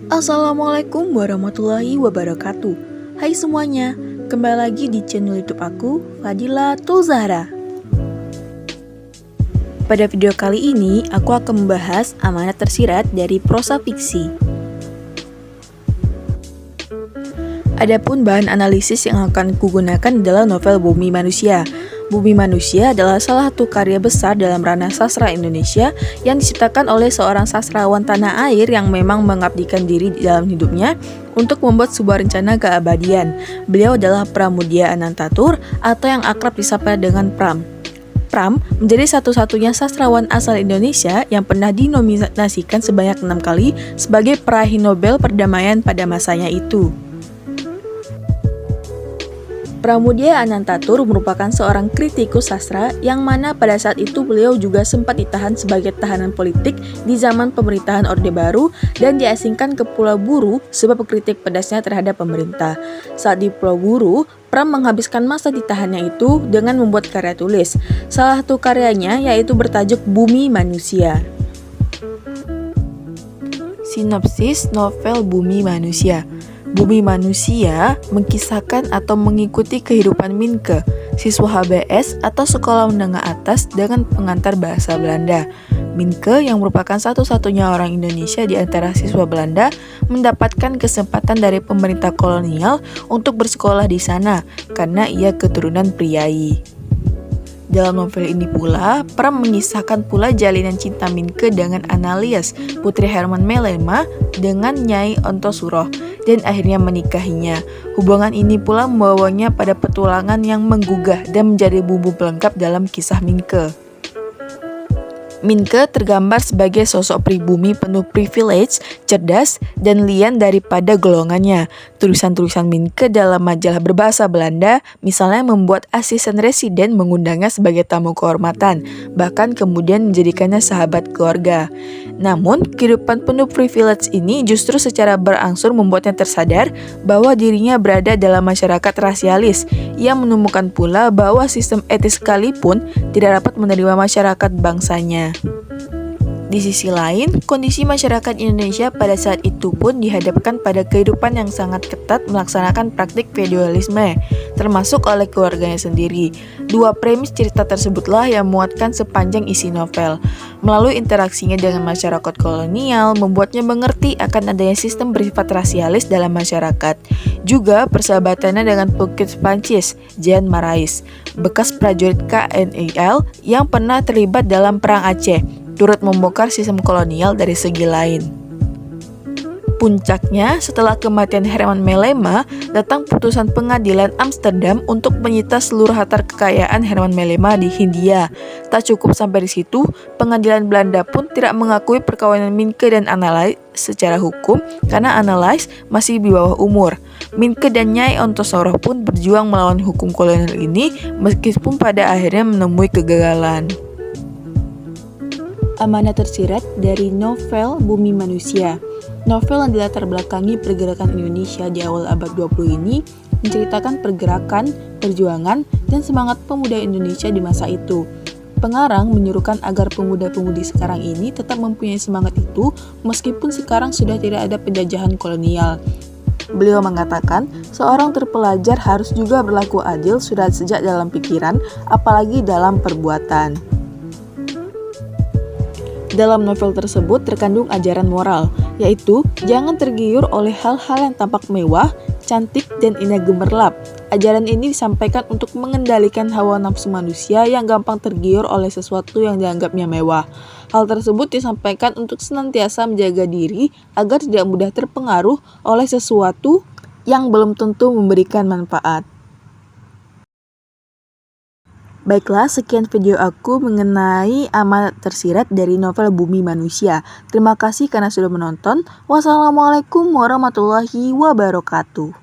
Assalamualaikum warahmatullahi wabarakatuh. Hai semuanya, kembali lagi di channel YouTube aku, Fadila Tulzahra. Pada video kali ini, aku akan membahas amanat tersirat dari prosa fiksi. Adapun bahan analisis yang akan kugunakan adalah novel Bumi Manusia. Bumi Manusia adalah salah satu karya besar dalam ranah sastra Indonesia yang diciptakan oleh seorang sastrawan tanah air yang memang mengabdikan diri dalam hidupnya untuk membuat sebuah rencana keabadian. Beliau adalah Pramoedya Anantatur atau yang akrab disapa dengan Pram. Pram menjadi satu-satunya sastrawan asal Indonesia yang pernah dinominasikan sebanyak 6 kali sebagai peraih Nobel Perdamaian pada masanya itu. Pramoedya Anantatur merupakan seorang kritikus sastra yang mana pada saat itu beliau juga sempat ditahan sebagai tahanan politik di zaman pemerintahan Orde Baru dan diasingkan ke Pulau Buru sebab kritik pedasnya terhadap pemerintah. Saat di Pulau Buru, Pram menghabiskan masa ditahannya itu dengan membuat karya tulis. Salah satu karyanya yaitu bertajuk Bumi Manusia. Sinopsis novel Bumi Manusia. Bumi Manusia mengkisahkan atau mengikuti kehidupan Minke, siswa HBS atau sekolah menengah atas dengan pengantar bahasa Belanda. Minke yang merupakan satu-satunya orang Indonesia di antara siswa Belanda mendapatkan kesempatan dari pemerintah kolonial untuk bersekolah di sana karena ia keturunan priai. Dalam novel ini pula, Pram mengisahkan pula jalinan cinta Minke dengan Analias, putri Herman Melema, dengan Nyai Ontosuroh, dan akhirnya menikahinya. Hubungan ini pula membawanya pada petualangan yang menggugah dan menjadi bumbu pelengkap dalam kisah Minke. Minke tergambar sebagai sosok pribumi penuh privilege, cerdas, dan lian daripada golongannya. Tulisan-tulisan Minke dalam majalah berbahasa Belanda misalnya membuat asisten residen mengundangnya sebagai tamu kehormatan, bahkan kemudian menjadikannya sahabat keluarga. Namun, kehidupan penuh privilege ini justru secara berangsur membuatnya tersadar bahwa dirinya berada dalam masyarakat rasialis. Ia menemukan pula bahwa sistem etis sekalipun tidak dapat menerima masyarakat bangsanya. Di sisi lain, kondisi masyarakat Indonesia pada saat itu pun dihadapkan pada kehidupan yang sangat ketat melaksanakan praktik feodalisme, termasuk oleh keluarganya sendiri. Dua premis cerita tersebutlah yang memuatkan sepanjang isi novel. Melalui interaksinya dengan masyarakat kolonial, membuatnya mengerti akan adanya sistem bersifat rasialis dalam masyarakat. Juga persahabatannya dengan Pukis Prancis, Jean Marais, bekas prajurit KNIL yang pernah terlibat dalam Perang Aceh, turut membongkar sistem kolonial dari segi lain. Puncaknya, setelah kematian Herman Melema, datang putusan pengadilan Amsterdam untuk menyita seluruh harta kekayaan Herman Melema di Hindia. Tak cukup sampai di situ, pengadilan Belanda pun tidak mengakui perkawinan Minke dan Analias secara hukum karena Analias masih di bawah umur. Minke dan Nyai Ontosuroh pun berjuang melawan hukum kolonial ini meskipun pada akhirnya menemui kegagalan. Amanat tersirat dari novel Bumi Manusia. Novel yang dilatar belakangi pergerakan Indonesia di awal abad 20 ini menceritakan pergerakan, perjuangan, dan semangat pemuda Indonesia di masa itu. Pengarang menyuruhkan agar pemuda-pemudi sekarang ini tetap mempunyai semangat itu meskipun sekarang sudah tidak ada penjajahan kolonial. Beliau mengatakan, seorang terpelajar harus juga berlaku adil sudah sejak dalam pikiran, apalagi dalam perbuatan. Dalam novel tersebut terkandung ajaran moral, yaitu jangan tergiur oleh hal-hal yang tampak mewah, cantik, dan indah gemerlap. Ajaran ini disampaikan untuk mengendalikan hawa nafsu manusia yang gampang tergiur oleh sesuatu yang dianggapnya mewah. Hal tersebut disampaikan untuk senantiasa menjaga diri agar tidak mudah terpengaruh oleh sesuatu yang belum tentu memberikan manfaat. Baiklah, sekian video aku mengenai amanat tersirat dari novel Bumi Manusia. Terima kasih karena sudah menonton. Wassalamualaikum warahmatullahi wabarakatuh.